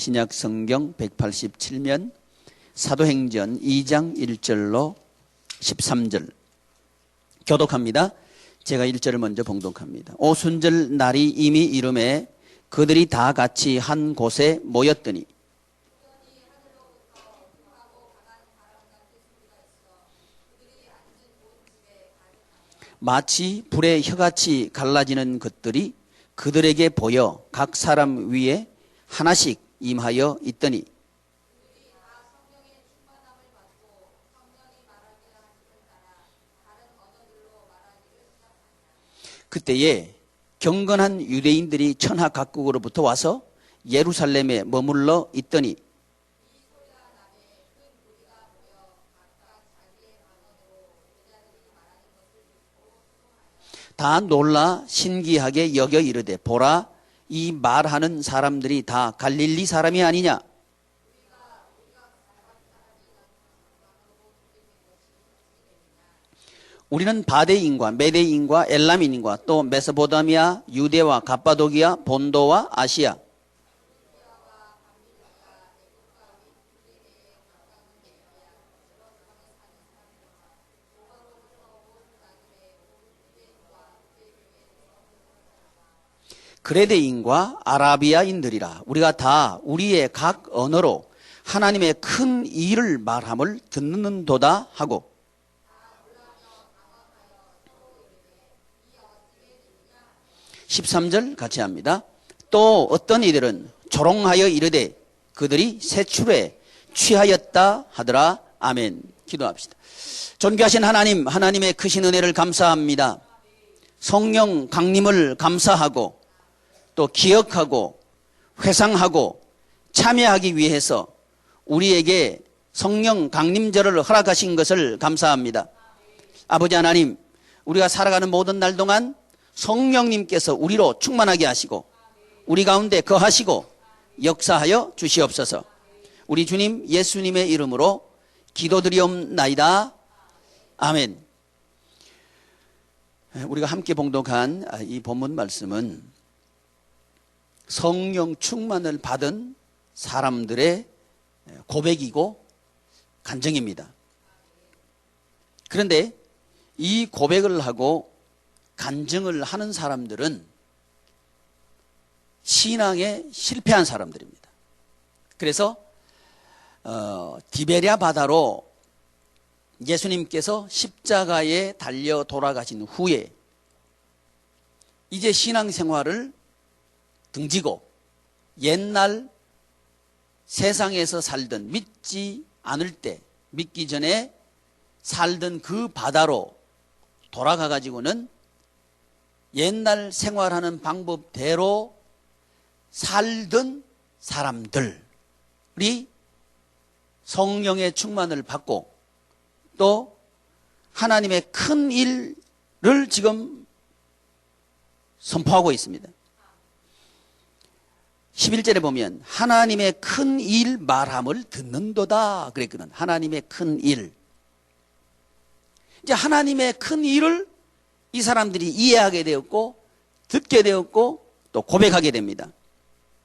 신약 성경 187면 사도행전 2장 1절로 13절 교독합니다. 제가 1절을 먼저 봉독합니다. 오순절 날이 이미 이름에 그들이 다 같이 한 곳에 모였더니 마치 불의 혀같이 갈라지는 것들이 그들에게 보여 각 사람 위에 하나씩 임하여 있더니 그때에 경건한 유대인들이 천하 각국으로부터 와서 예루살렘에 머물러 있더니 다 놀라 신기하게 여겨 이르되 보라 이 말하는 사람들이 다 갈릴리 사람이 아니냐. 우리는 바데인과 메데인과 엘람인과 또 메소포타미아, 유대와 갑바도기아, 본도와 아시아 그레데인과 아라비아인들이라. 우리가 다 우리의 각 언어로 하나님의 큰 일을 말함을 듣는도다 하고 13절 같이 합니다. 또 어떤 이들은 조롱하여 이르되 그들이 세출에 취하였다 하더라. 아멘. 기도합시다. 존귀하신 하나님, 하나님의 크신 은혜를 감사합니다. 성령 강림을 감사하고 또 기억하고 회상하고 참여하기 위해서 우리에게 성령 강림절을 허락하신 것을 감사합니다. 아버지 하나님, 우리가 살아가는 모든 날 동안 성령님께서 우리로 충만하게 하시고 우리 가운데 거하시고 역사하여 주시옵소서. 우리 주님 예수님의 이름으로 기도드리옵나이다. 아멘. 우리가 함께 봉독한 이 본문 말씀은 성령 충만을 받은 사람들의 고백이고 간증입니다. 그런데 이 고백을 하고 간증을 하는 사람들은 신앙에 실패한 사람들입니다. 그래서 디베랴 바다로 예수님께서 십자가에 달려 돌아가신 후에 이제 신앙생활을 등지고 옛날 세상에서 살던 믿지 않을 때 믿기 전에 살던 그 바다로 돌아가 가지고는 옛날 생활하는 방법대로 살던 사람들이 성령의 충만을 받고 또 하나님의 큰 일을 지금 선포하고 있습니다. 11절에 보면 하나님의 큰 일 말함을 듣는도다 그랬거든. 하나님의 큰 일. 이제 하나님의 큰 일을 이 사람들이 이해하게 되었고 듣게 되었고 또 고백하게 됩니다.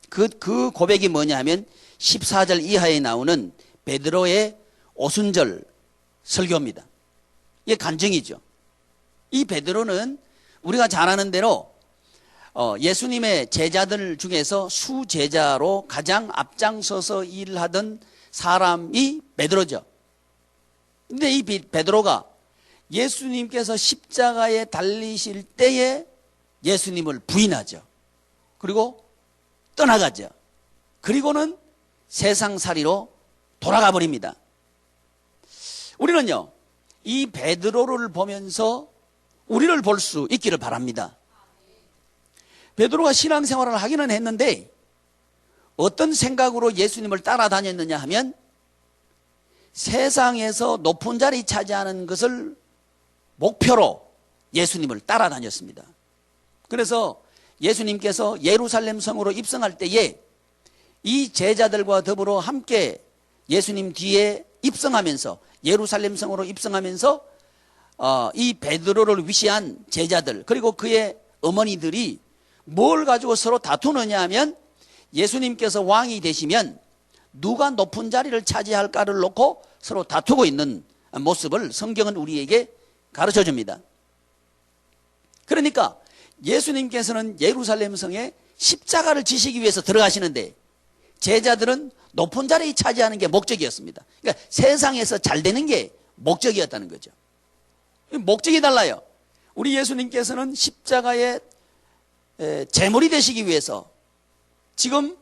그 고백이 뭐냐 하면 14절 이하에 나오는 베드로의 오순절 설교입니다. 이게 간증이죠. 이 베드로는 우리가 잘 아는 대로 예수님의 제자들 중에서 수제자로 가장 앞장서서 일하던 사람이 베드로죠. 근데 이 베드로가 예수님께서 십자가에 달리실 때에 예수님을 부인하죠. 그리고 떠나가죠. 그리고는 세상살이로 돌아가 버립니다. 우리는요, 이 베드로를 보면서 우리를 볼 수 있기를 바랍니다. 베드로가 신앙생활을 하기는 했는데 어떤 생각으로 예수님을 따라다녔느냐 하면 세상에서 높은 자리 차지하는 것을 목표로 예수님을 따라다녔습니다. 그래서 예수님께서 예루살렘 성으로 입성할 때에 이 제자들과 더불어 함께 예수님 뒤에 입성하면서 예루살렘 성으로 입성하면서 이 베드로를 위시한 제자들 그리고 그의 어머니들이 뭘 가지고 서로 다투느냐 하면 예수님께서 왕이 되시면 누가 높은 자리를 차지할까를 놓고 서로 다투고 있는 모습을 성경은 우리에게 가르쳐 줍니다. 그러니까 예수님께서는 예루살렘 성에 십자가를 지시기 위해서 들어가시는데 제자들은 높은 자리에 차지하는 게 목적이었습니다. 그러니까 세상에서 잘 되는 게 목적이었다는 거죠. 목적이 달라요. 우리 예수님께서는 십자가의 제물이 되시기 위해서 지금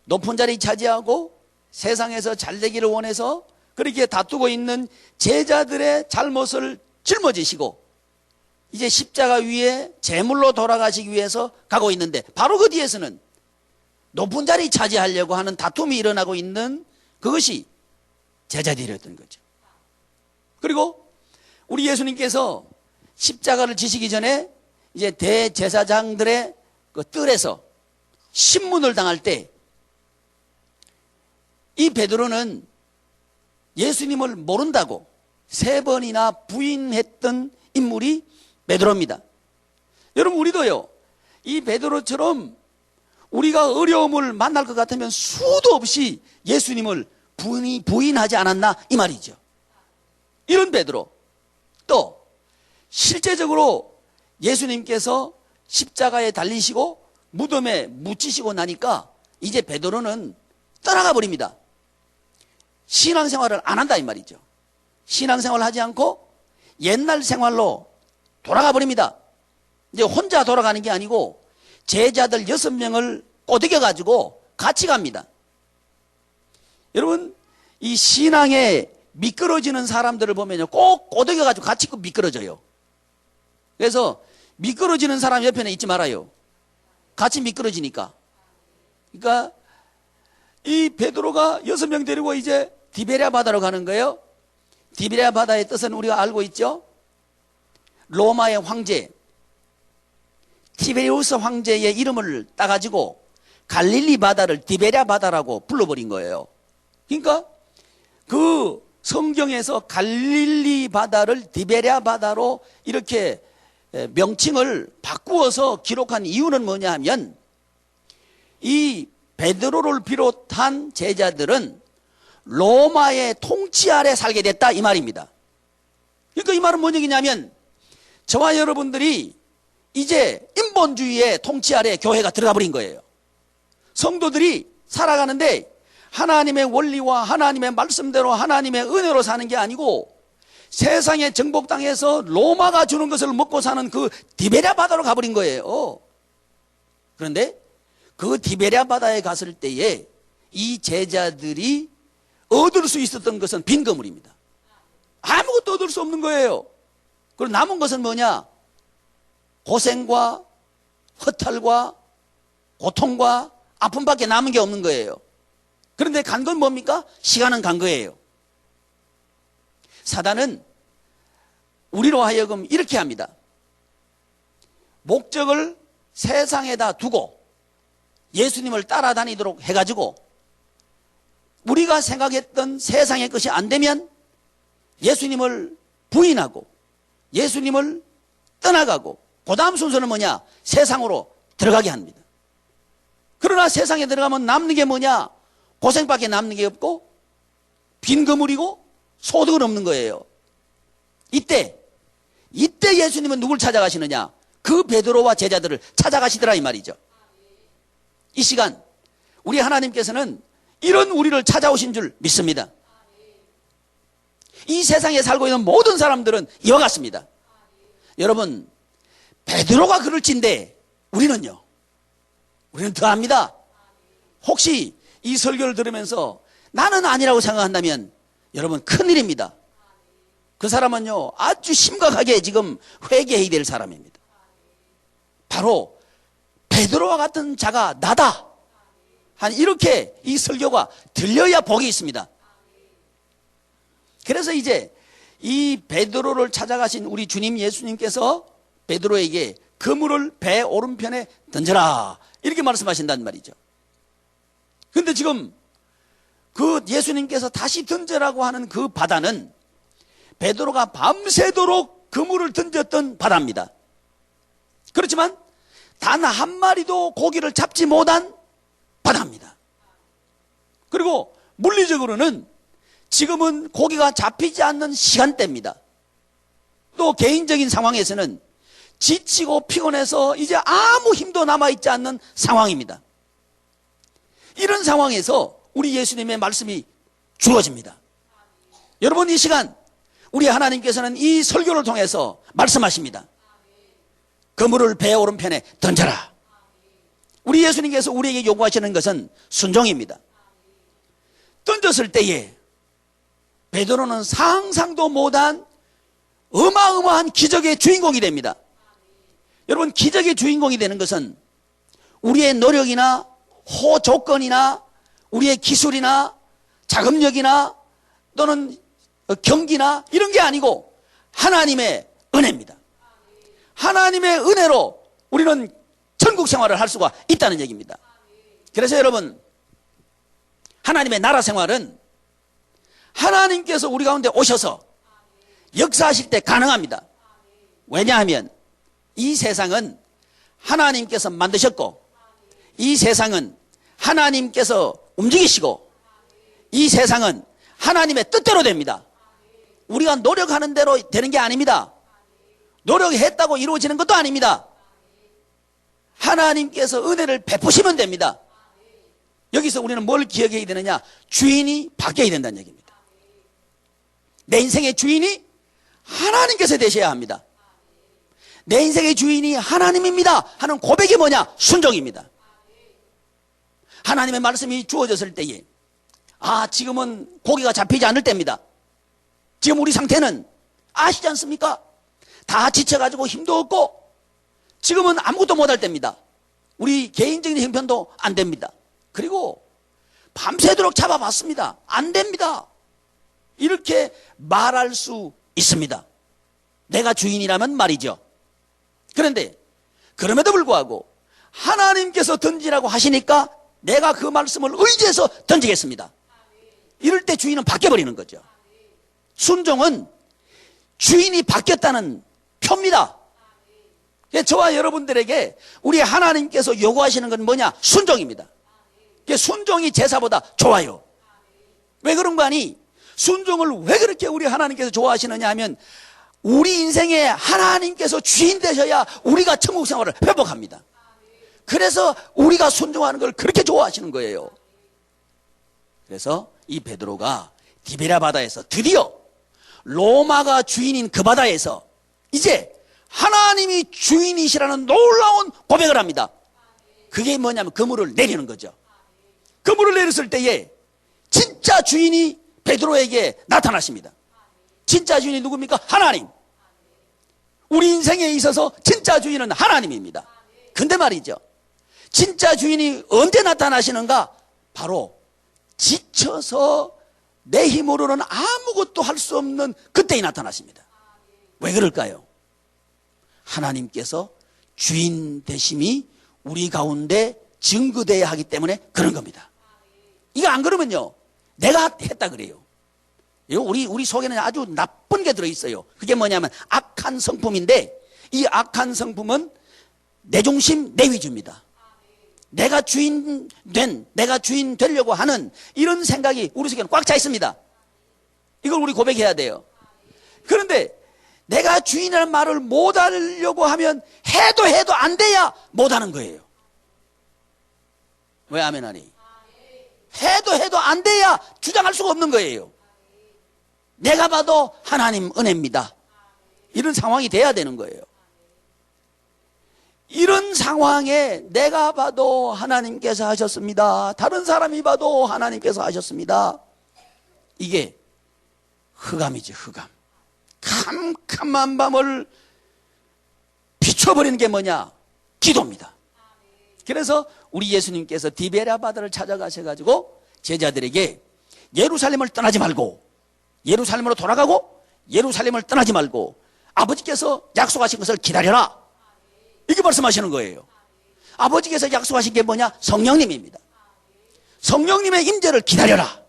높은 자리 차지하고 세상에서 잘 되기를 원해서 그렇게 다투고 있는 제자들의 잘못을 짊어지시고 이제 십자가 위에 제물로 돌아가시기 위해서 가고 있는데 바로 그 뒤에서는 높은 자리 차지하려고 하는 다툼이 일어나고 있는 그것이 제자들이었던 거죠. 그리고 우리 예수님께서 십자가를 지시기 전에 이제 대제사장들의 그 뜰에서 신문을 당할 때 이 베드로는 예수님을 모른다고 3번이나 부인했던 인물이 베드로입니다. 여러분 우리도요 이 베드로처럼 우리가 어려움을 만날 것 같으면 수도 없이 예수님을 부인하지 않았나 이 말이죠. 이런 베드로. 또 실제적으로 예수님께서 십자가에 달리시고 무덤에 묻히시고 나니까 이제 베드로는 떠나가 버립니다. 신앙생활을 안 한다 이 말이죠. 신앙생활을 하지 않고 옛날 생활로 돌아가 버립니다. 이제 혼자 돌아가는 게 아니고 제자들 6명을 꼬드겨 가지고 같이 갑니다. 여러분 이 신앙에 미끄러지는 사람들을 보면요 꼭 꼬드겨 가지고 같이 미끄러져요. 그래서 미끄러지는 사람 옆에는 있지 말아요. 같이 미끄러지니까. 그러니까 이 베드로가 6명 데리고 이제 디베랴 바다로 가는 거예요. 디베랴 바다의 뜻은 우리가 알고 있죠. 로마의 황제 티베리우스 황제의 이름을 따가지고 갈릴리 바다를 디베랴 바다라고 불러버린 거예요. 그러니까 그 성경에서 갈릴리 바다를 디베랴 바다로 이렇게 명칭을 바꾸어서 기록한 이유는 뭐냐 하면 이 베드로를 비롯한 제자들은 로마의 통치 아래 살게 됐다 이 말입니다. 그러니까 이 말은 뭔 얘기냐면 저와 여러분들이 이제 인본주의의 통치 아래 교회가 들어가 버린 거예요. 성도들이 살아가는데 하나님의 원리와 하나님의 말씀대로 하나님의 은혜로 사는 게 아니고 세상의 정복 땅에서 로마가 주는 것을 먹고 사는 그 디베랴 바다로 가버린 거예요. 그런데 그 디베랴 바다에 갔을 때에 이 제자들이 얻을 수 있었던 것은 빈 그물입니다. 아무것도 얻을 수 없는 거예요. 그리고 남은 것은 뭐냐? 고생과 허탈과 고통과 아픔밖에 남은 게 없는 거예요. 그런데 간 건 뭡니까? 시간은 간 거예요. 사단은 우리로 하여금 이렇게 합니다. 목적을 세상에다 두고 예수님을 따라다니도록 해가지고 우리가 생각했던 세상의 것이 안 되면 예수님을 부인하고 예수님을 떠나가고 그 다음 순서는 뭐냐? 세상으로 들어가게 합니다. 그러나 세상에 들어가면 남는 게 뭐냐? 고생밖에 남는 게 없고 빈 그물이고 소득은 없는 거예요. 이때 예수님은 누굴 찾아가시느냐? 그 베드로와 제자들을 찾아가시더라 이 말이죠. 이 시간 우리 하나님께서는 이런 우리를 찾아오신 줄 믿습니다. 이 세상에 살고 있는 모든 사람들은 이와 같습니다. 여러분 베드로가 그럴진데 우리는요? 우리는 더합니다. 혹시 이 설교를 들으면서 나는 아니라고 생각한다면 여러분 큰일입니다. 그 사람은요 아주 심각하게 지금 회개해야 될 사람입니다. 바로 베드로와 같은 자가 나다 한 이렇게 이 설교가 들려야 복이 있습니다. 그래서 이제 이 베드로를 찾아가신 우리 주님 예수님께서 베드로에게 그물을 배 오른편에 던져라 이렇게 말씀하신단 말이죠. 그런데 지금 그 예수님께서 다시 던져라고 하는 그 바다는 베드로가 밤새도록 그물을 던졌던 바다입니다. 그렇지만 단 한 마리도 고기를 잡지 못한 바다입니다. 그리고 물리적으로는 지금은 고기가 잡히지 않는 시간대입니다. 또 개인적인 상황에서는 지치고 피곤해서 이제 아무 힘도 남아있지 않는 상황입니다. 이런 상황에서 우리 예수님의 말씀이 주어집니다. 여러분, 이 시간 우리 하나님께서는 이 설교를 통해서 말씀하십니다. 그물을 배 오른편에 던져라. 우리 예수님께서 우리에게 요구하시는 것은 순종입니다. 던졌을 때에 베드로는 상상도 못한 어마어마한 기적의 주인공이 됩니다. 여러분, 기적의 주인공이 되는 것은 우리의 노력이나 호조건이나 우리의 기술이나 자금력이나 또는 경기나 이런 게 아니고 하나님의 은혜입니다. 하나님의 은혜로 우리는 천국 생활을 할 수가 있다는 얘기입니다. 그래서 여러분, 하나님의 나라 생활은 하나님께서 우리 가운데 오셔서 역사하실 때 가능합니다. 왜냐하면 이 세상은 하나님께서 만드셨고, 이 세상은 하나님께서 움직이시고, 이 세상은 하나님의 뜻대로 됩니다. 우리가 노력하는 대로 되는 게 아닙니다. 노력했다고 이루어지는 것도 아닙니다. 하나님께서 은혜를 베푸시면 됩니다. 여기서 우리는 뭘 기억해야 되느냐? 주인이 바뀌어야 된다는 얘기입니다. 내 인생의 주인이 하나님께서 되셔야 합니다. 내 인생의 주인이 하나님입니다 하는 고백이 뭐냐? 순종입니다. 하나님의 말씀이 주어졌을 때에 지금은 고기가 잡히지 않을 때입니다. 지금 우리 상태는 아시지 않습니까? 다 지쳐가지고 힘도 없고 지금은 아무것도 못할 때입니다. 우리 개인적인 형편도 안 됩니다. 그리고 밤새도록 잡아봤습니다. 안 됩니다. 이렇게 말할 수 있습니다. 내가 주인이라면 말이죠. 그런데 그럼에도 불구하고 하나님께서 던지라고 하시니까 내가 그 말씀을 의지해서 던지겠습니다. 이럴 때 주인은 바뀌어버리는 거죠. 순종은 주인이 바뀌었다는 표입니다. 저와 여러분들에게 우리 하나님께서 요구하시는 건 뭐냐? 순종입니다. 순종이 제사보다 좋아요. 왜 그런 거 아니? 순종을 왜 그렇게 우리 하나님께서 좋아하시느냐 하면 우리 인생에 하나님께서 주인 되셔야 우리가 천국 생활을 회복합니다. 그래서 우리가 순종하는 걸 그렇게 좋아하시는 거예요. 그래서 이 베드로가 디베랴 바다에서 드디어 로마가 주인인 그 바다에서 이제 하나님이 주인이시라는 놀라운 고백을 합니다. 그게 뭐냐면 그물을 내리는 거죠. 그물을 내렸을 때에 진짜 주인이 베드로에게 나타나십니다. 진짜 주인이 누굽니까? 하나님. 우리 인생에 있어서 진짜 주인은 하나님입니다. 근데 말이죠, 진짜 주인이 언제 나타나시는가? 바로 지쳐서 내 힘으로는 아무것도 할 수 없는 그때에 나타나십니다. 왜 그럴까요? 하나님께서 주인 되심이 우리 가운데 증거되어야 하기 때문에 그런 겁니다. 이거 안 그러면요, 내가 했다 그래요. 우리 속에는 아주 나쁜 게 들어있어요. 그게 뭐냐면 악한 성품인데, 이 악한 성품은 내 중심, 내 위주입니다. 내가 주인 되려고 하는 이런 생각이 우리 속에는 꽉 차 있습니다. 이걸 우리 고백해야 돼요. 그런데 내가 주인이라는 말을 못 하려고 하면 해도 안 돼야 못 하는 거예요. 왜 아멘 하니? 해도 안 돼야 주장할 수가 없는 거예요. 내가 봐도 하나님 은혜입니다. 이런 상황이 돼야 되는 거예요. 이런 상황에 내가 봐도 하나님께서 하셨습니다, 다른 사람이 봐도 하나님께서 하셨습니다, 이게 흑암이지, 흑암. 캄캄한 밤을 비춰버리는 게 뭐냐? 기도입니다. 그래서 우리 예수님께서 디베랴 바다를 찾아가셔가지고 제자들에게 예루살렘을 떠나지 말고, 예루살렘으로 돌아가고 예루살렘을 떠나지 말고 아버지께서 약속하신 것을 기다려라, 이렇게 말씀하시는 거예요. 아버지께서 약속하신 게 뭐냐? 성령님입니다. 성령님의 임재를 기다려라.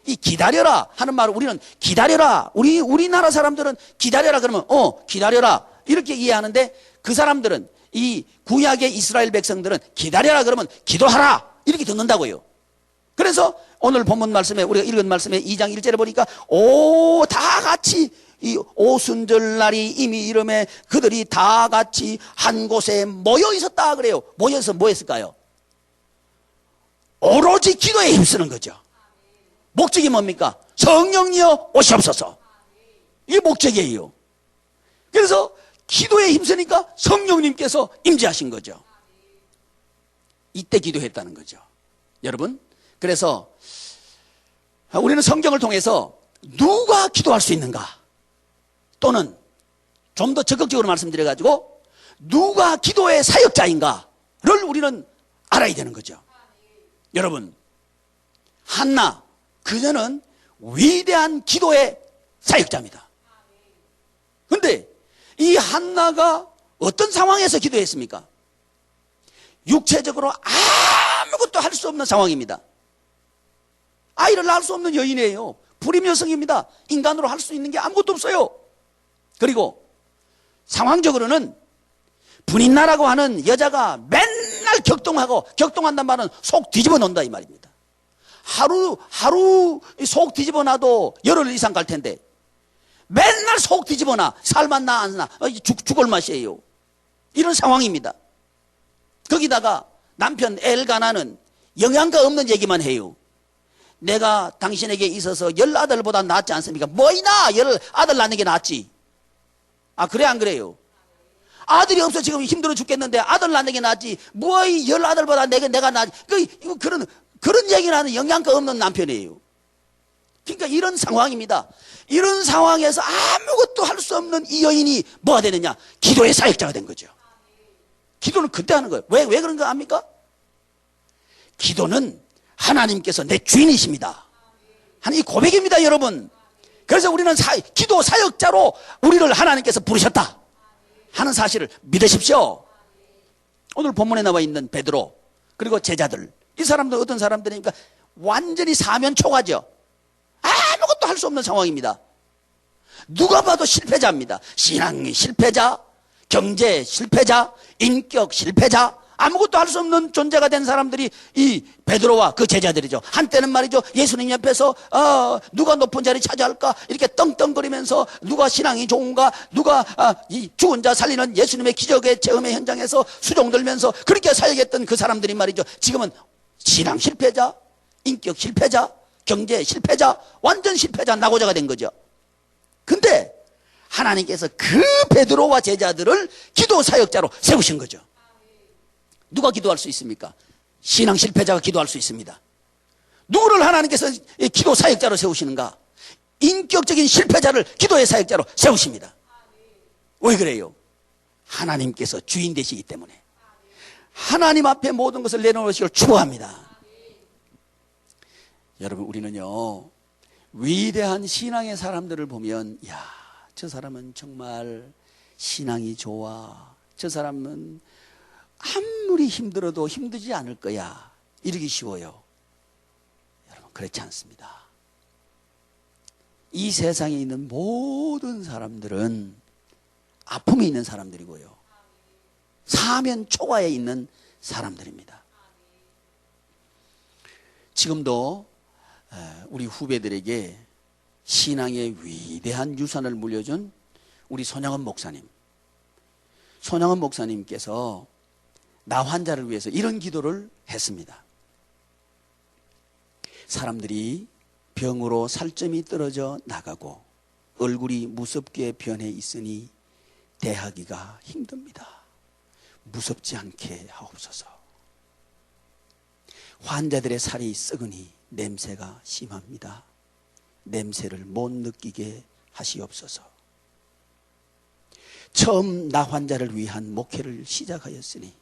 이 기다려라 하는 말을 우리는 기다려라, 우리나라 사람들은 기다려라 그러면 기다려라 이렇게 이해하는데, 그 사람들은, 이 구약의 이스라엘 백성들은 기다려라 그러면 기도하라 이렇게 듣는다고요. 그래서 오늘 본문 말씀에, 우리가 읽은 말씀에 2장 1절에 보니까 오, 다 같이 이 오순절날이 이미 이름에 그들이 다 같이 한 곳에 모여 있었다 그래요. 모여서 뭐 했을까요? 오로지 기도에 힘쓰는 거죠. 목적이 뭡니까? 성령이여 오시옵소서. 이게 목적이에요. 그래서 기도에 힘쓰니까 성령님께서 임재하신 거죠. 이때 기도했다는 거죠. 여러분, 그래서 우리는 성경을 통해서 누가 기도할 수 있는가, 또는 좀 더 적극적으로 말씀드려가지고 누가 기도의 사역자인가를 우리는 알아야 되는 거죠. 여러분, 한나, 그녀는 위대한 기도의 사역자입니다. 그런데 이 한나가 어떤 상황에서 기도했습니까? 육체적으로 아무것도 할 수 없는 상황입니다. 아이를 낳을 수 없는 여인이에요. 불임 여성입니다. 인간으로 할 수 있는 게 아무것도 없어요. 그리고 상황적으로는 분인나라고 하는 여자가 맨날 격동하고, 격동한단 말은 속 뒤집어 놓는다 이 말입니다. 하루 속 뒤집어 놔도 열흘 이상 갈 텐데 맨날 속 뒤집어 놔. 살만 나 안 나. 죽을 맛이에요. 이런 상황입니다. 거기다가 남편 엘가나는 영양가 없는 얘기만 해요. 내가 당신에게 있어서 10아들보다 낫지 않습니까? 뭐이나 10아들 낳는 게 낫지. 아, 그래 안 그래요? 아들이 없어 지금 힘들어 죽겠는데 아들 낳는 게 낫지. 뭐이 10아들보다 내가 낫지. 그런 얘기를 하는 영양가 없는 남편이에요. 그러니까 이런 상황입니다. 이런 상황에서 아무것도 할 수 없는 이 여인이 뭐가 되느냐? 기도의 사역자가 된 거죠. 기도는 그때 하는 거예요. 왜 그런 거 압니까? 기도는 하나님께서 내 주인이십니다 하는 이 고백입니다, 여러분. 그래서 우리는 기도 사역자로 우리를 하나님께서 부르셨다 하는 사실을 믿으십시오. 오늘 본문에 나와 있는 베드로 그리고 제자들, 이 사람들 어떤 사람들입니까? 완전히 사면초가죠. 아무것도 할 수 없는 상황입니다. 누가 봐도 실패자입니다. 신앙 실패자, 경제 실패자, 인격 실패자, 아무것도 할 수 없는 존재가 된 사람들이 이 베드로와 그 제자들이죠. 한때는 말이죠, 예수님 옆에서 누가 높은 자리 차지할까 이렇게 떵떵거리면서 누가 신앙이 좋은가, 누가 이 죽은 자 살리는 예수님의 기적의 체험의 현장에서 수종 들면서 그렇게 사역했던 그 사람들이 말이죠, 지금은 신앙 실패자, 인격 실패자, 경제 실패자, 완전 실패자, 낙오자가 된 거죠. 근데 하나님께서 그 베드로와 제자들을 기도 사역자로 세우신 거죠. 누가 기도할 수 있습니까? 신앙 실패자가 기도할 수 있습니다. 누구를 하나님께서 기도 사역자로 세우시는가? 인격적인 실패자를 기도의 사역자로 세우십니다. 왜 그래요? 하나님께서 주인 되시기 때문에. 하나님 앞에 모든 것을 내놓으시길 축복합니다. 여러분, 우리는요, 위대한 신앙의 사람들을 보면, 야, 저 사람은 정말 신앙이 좋아. 저 사람은 아무리 힘들어도 힘들지 않을 거야. 이러기 쉬워요. 여러분, 그렇지 않습니다. 이 세상에 있는 모든 사람들은 아픔이 있는 사람들이고요, 사면 초과에 있는 사람들입니다. 지금도 우리 후배들에게 신앙의 위대한 유산을 물려준 우리 손양원 목사님께서 나 환자를 위해서 이런 기도를 했습니다. 사람들이 병으로 살점이 떨어져 나가고 얼굴이 무섭게 변해 있으니 대하기가 힘듭니다. 무섭지 않게 하옵소서. 환자들의 살이 썩으니 냄새가 심합니다. 냄새를 못 느끼게 하시옵소서. 처음 나 환자를 위한 목회를 시작하였으니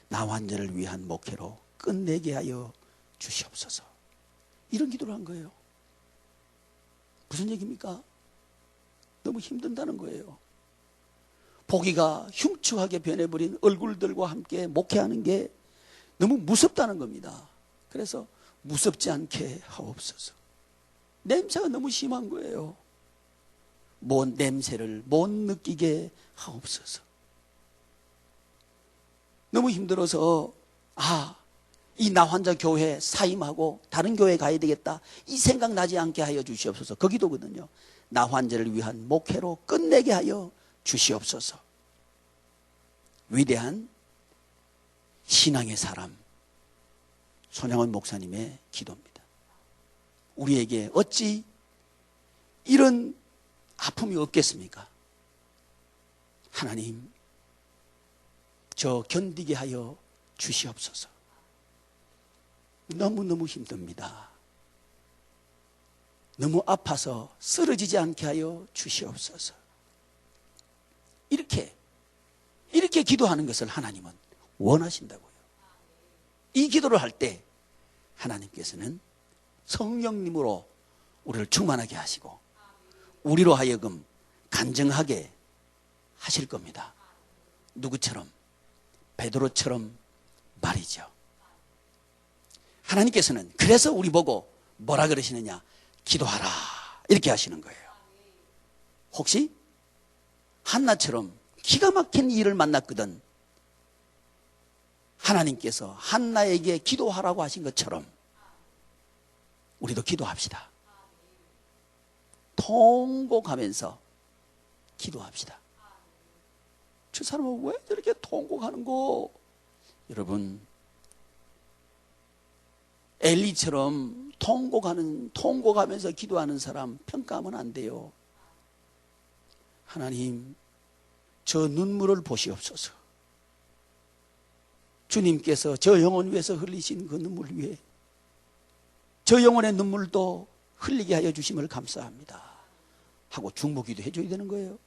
나 환자를 위한 목회로 끝내게 하여 주시옵소서. 이런 기도를 한 거예요. 무슨 얘기입니까? 너무 힘든다는 거예요. 보기가 흉측하게 변해버린 얼굴들과 함께 목회하는 게 너무 무섭다는 겁니다. 그래서 무섭지 않게 하옵소서. 냄새가 너무 심한 거예요. 냄새를 못 느끼게 하옵소서. 너무 힘들어서 이 나환자 교회 사임하고 다른 교회 가야 되겠다 이 생각 나지 않게 하여 주시옵소서. 그 기도거든요. 나환자를 위한 목회로 끝내게 하여 주시옵소서. 위대한 신앙의 사람 손양원 목사님의 기도입니다. 우리에게 어찌 이런 아픔이 없겠습니까? 하나님, 저 견디게 하여 주시옵소서. 너무너무 힘듭니다. 너무 아파서 쓰러지지 않게 하여 주시옵소서. 이렇게 기도하는 것을 하나님은 원하신다고요. 이 기도를 할 때 하나님께서는 성령님으로 우리를 충만하게 하시고 우리로 하여금 간증하게 하실 겁니다. 누구처럼? 베드로처럼 말이죠. 하나님께서는 그래서 우리 보고 뭐라 그러시느냐? 기도하라 이렇게 하시는 거예요. 혹시 한나처럼 기가 막힌 일을 만났거든 하나님께서 한나에게 기도하라고 하신 것처럼 우리도 기도합시다. 통곡하면서 기도합시다. 저 사람은 왜 저렇게 통곡하는 거? 여러분, 엘리처럼 통곡하면서 기도하는 사람 평가하면 안 돼요. 하나님, 저 눈물을 보시옵소서. 주님께서 저 영혼 위에서 흘리신 그 눈물 위에 저 영혼의 눈물도 흘리게 하여 주심을 감사합니다 하고 중보기도 해줘야 되는 거예요.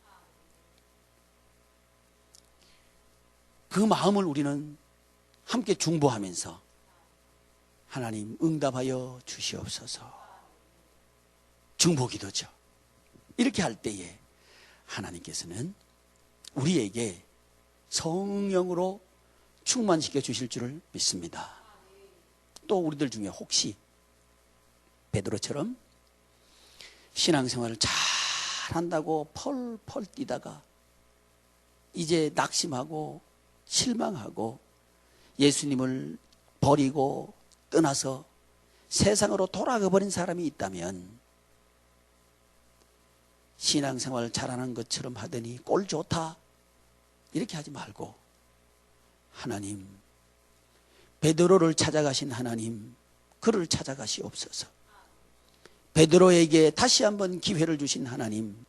그 마음을 우리는 함께 중보하면서 하나님 응답하여 주시옵소서. 중보기도죠. 이렇게 할 때에 하나님께서는 우리에게 성령으로 충만시켜 주실 줄을 믿습니다. 또 우리들 중에 혹시 베드로처럼 신앙생활을 잘 한다고 펄펄 뛰다가 이제 낙심하고 실망하고 예수님을 버리고 떠나서 세상으로 돌아가 버린 사람이 있다면 신앙생활 잘하는 것처럼 하더니 꼴 좋다 이렇게 하지 말고 하나님, 베드로를 찾아가신 하나님, 그를 찾아가시옵소서. 베드로에게 다시 한번 기회를 주신 하나님,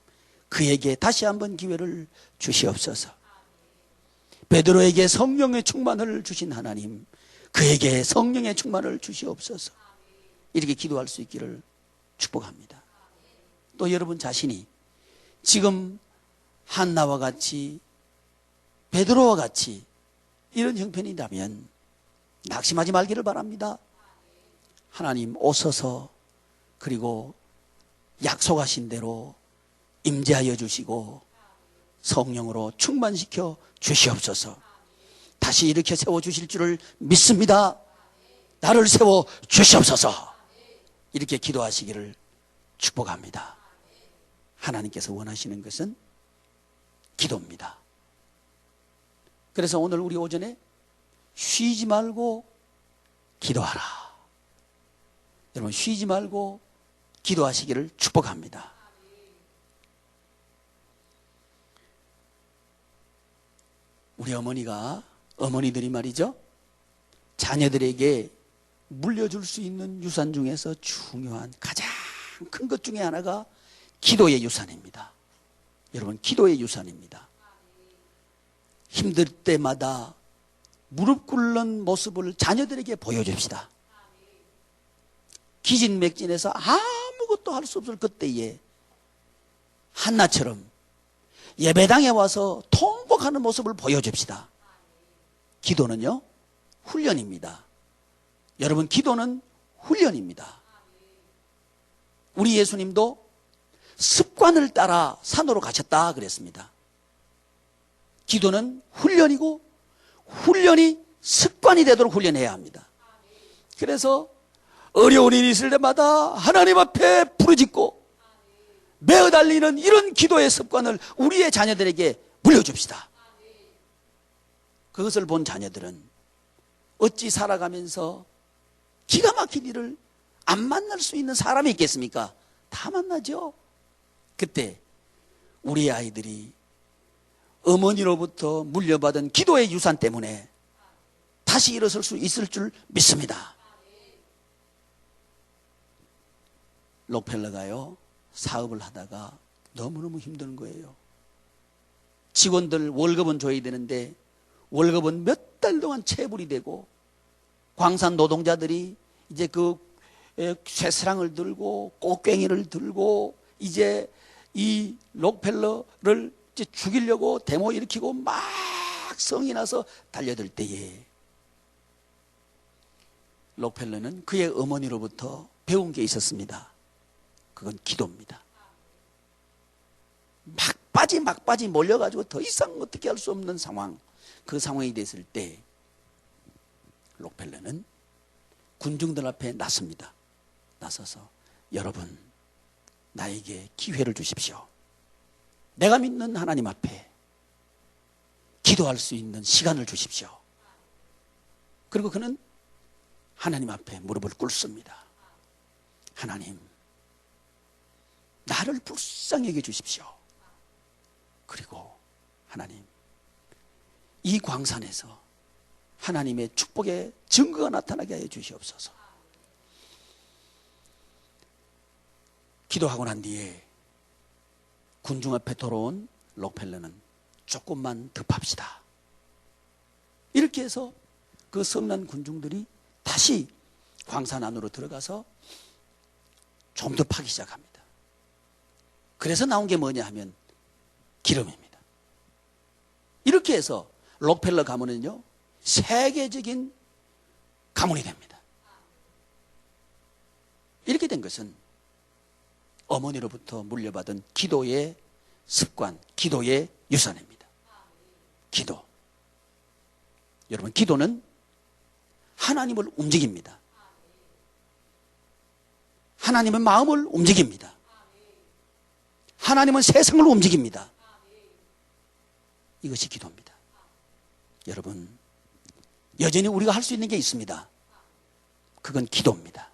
그에게 다시 한번 기회를 주시옵소서. 베드로에게 성령의 충만을 주신 하나님, 그에게 성령의 충만을 주시옵소서. 이렇게 기도할 수 있기를 축복합니다. 또 여러분 자신이 지금 한나와 같이 베드로와 같이 이런 형편이라면 낙심하지 말기를 바랍니다. 하나님 오소서. 그리고 약속하신 대로 임재하여 주시고 성령으로 충만시켜 주시옵소서. 다시 이렇게 세워주실 줄을 믿습니다. 나를 세워 주시옵소서. 이렇게 기도하시기를 축복합니다. 하나님께서 원하시는 것은 기도입니다. 그래서 오늘 우리 오전에 쉬지 말고 기도하라. 여러분 쉬지 말고 기도하시기를 축복합니다. 우리 어머니들이 말이죠, 자녀들에게 물려줄 수 있는 유산 중에서 중요한 가장 큰 것 중에 하나가 기도의 유산입니다. 여러분 기도의 유산입니다. 힘들 때마다 무릎 꿇는 모습을 자녀들에게 보여줍시다. 기진맥진해서 아무것도 할 수 없을 그때에 한나처럼 예배당에 와서 통곡하는 모습을 보여줍시다. 기도는요, 훈련입니다. 여러분 기도는 훈련입니다. 우리 예수님도 습관을 따라 산으로 가셨다 그랬습니다. 기도는 훈련이고 훈련이 습관이 되도록 훈련해야 합니다. 그래서 어려운 일이 있을 때마다 하나님 앞에 부르짖고 매어 달리는 이런 기도의 습관을 우리의 자녀들에게 물려줍시다. 그것을 본 자녀들은 어찌 살아가면서 기가 막힌 일을 안 만날 수 있는 사람이 있겠습니까? 다 만나죠. 그때 우리 아이들이 어머니로부터 물려받은 기도의 유산 때문에 다시 일어설 수 있을 줄 믿습니다. 록펠러가요, 사업을 하다가 너무너무 힘든 거예요. 직원들 월급은 줘야 되는데 월급은 몇 달 동안 체불이 되고, 광산 노동자들이 이제 그 쇠사랑을 들고 꽃괭이를 들고 이제 이 록펠러를 이제 죽이려고 데모 일으키고 막 성이 나서 달려들 때에 록펠러는 그의 어머니로부터 배운 게 있었습니다. 그건 기도입니다. 막바지 몰려가지고 더 이상 어떻게 할 수 없는 상황, 그 상황이 됐을 때 록펠러는 군중들 앞에 나섭니다. 나서서 여러분, 나에게 기회를 주십시오. 내가 믿는 하나님 앞에 기도할 수 있는 시간을 주십시오. 그리고 그는 하나님 앞에 무릎을 꿇습니다. 하나님, 나를 불쌍히 여겨 주십시오. 그리고 하나님, 이 광산에서 하나님의 축복의 증거가 나타나게 하여 주시옵소서. 기도하고 난 뒤에 군중 앞에 돌아온 록펠러는 조금만 더 팝시다. 이렇게 해서 그 성난 군중들이 다시 광산 안으로 들어가서 좀 더 파기 시작합니다. 그래서 나온 게 뭐냐 하면 기름입니다. 이렇게 해서 록펠러 가문은요, 세계적인 가문이 됩니다. 이렇게 된 것은 어머니로부터 물려받은 기도의 습관, 기도의 유산입니다. 기도. 여러분, 기도는 하나님을 움직입니다. 하나님의 마음을 움직입니다. 하나님은 세상을 움직입니다. 이것이 기도입니다. 여러분, 여전히 우리가 할 수 있는 게 있습니다. 그건 기도입니다.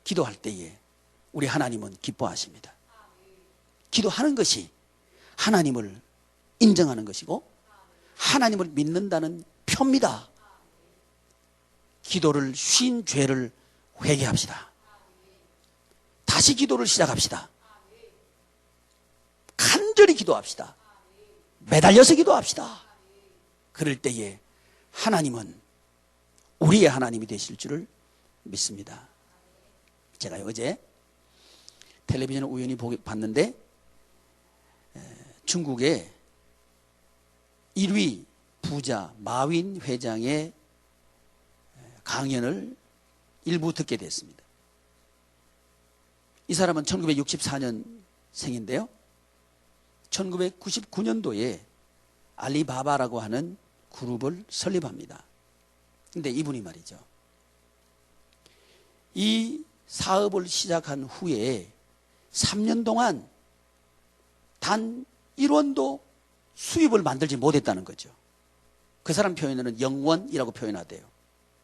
기도할 때에 우리 하나님은 기뻐하십니다. 기도하는 것이 하나님을 인정하는 것이고 하나님을 믿는다는 표입니다. 기도를 쉰 죄를 회개합시다. 다시 기도를 시작합시다. 간절히 기도합시다. 매달려서 기도합시다. 그럴 때에 하나님은 우리의 하나님이 되실 줄을 믿습니다. 제가 어제 텔레비전을 우연히 봤는데 중국의 1위 부자 마윈 회장의 강연을 일부 듣게 됐습니다. 이 사람은 1964년 생인데요. 1999년도에 알리바바라고 하는 그룹을 설립합니다. 근데 이분이 말이죠, 이 사업을 시작한 후에 3년 동안 단 1원도 수입을 만들지 못했다는 거죠. 그 사람 표현으로는 영원이라고 표현하대요.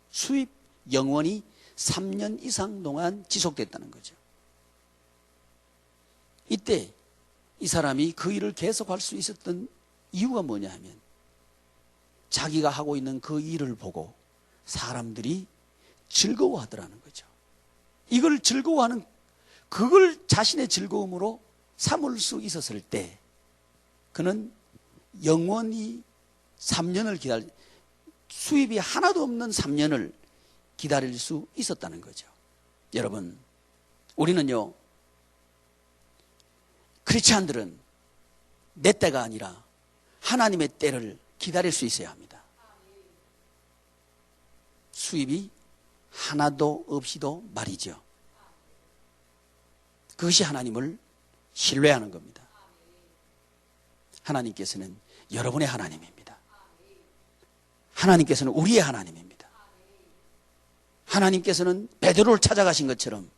수입 영원이 3년 이상 동안 지속됐다는 거죠. 이때 이 사람이 그 일을 계속할 수 있었던 이유가 뭐냐 하면 자기가 하고 있는 그 일을 보고 사람들이 즐거워하더라는 거죠. 이걸 즐거워하는, 그걸 자신의 즐거움으로 삼을 수 있었을 때 그는 영원히 3년을 수입이 하나도 없는 3년을 기다릴 수 있었다는 거죠. 여러분, 우리는요, 크리스찬들은 내 때가 아니라 하나님의 때를 기다릴 수 있어야 합니다. 수입이 하나도 없이도 말이죠. 그것이 하나님을 신뢰하는 겁니다. 하나님께서는 여러분의 하나님입니다. 하나님께서는 우리의 하나님입니다. 하나님께서는 베드로를 찾아가신 것처럼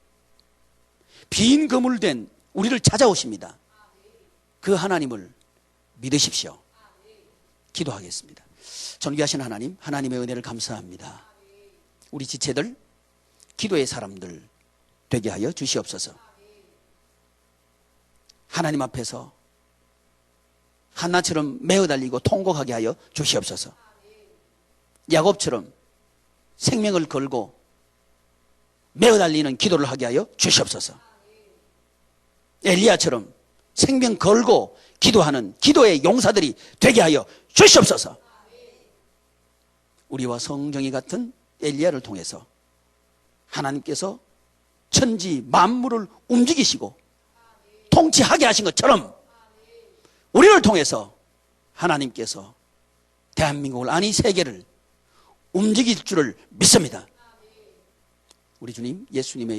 빈 그물된 우리를 찾아오십니다. 그 하나님을 믿으십시오. 기도하겠습니다. 존귀하신 하나님, 하나님의 은혜를 감사합니다. 우리 지체들, 기도의 사람들 되게 하여 주시옵소서. 하나님 앞에서 한나처럼 매어 달리고 통곡하게 하여 주시옵소서. 야곱처럼 생명을 걸고 매어 달리는 기도를 하게 하여 주시옵소서. 엘리야처럼 생명 걸고 기도하는 기도의 용사들이 되게 하여 주시옵소서. 우리와 성경이 같은 엘리야를 통해서 하나님께서 천지 만물을 움직이시고 통치하게 하신 것처럼 우리를 통해서 하나님께서 대한민국을 아니 세계를 움직일 줄을 믿습니다. 우리 주님 예수님의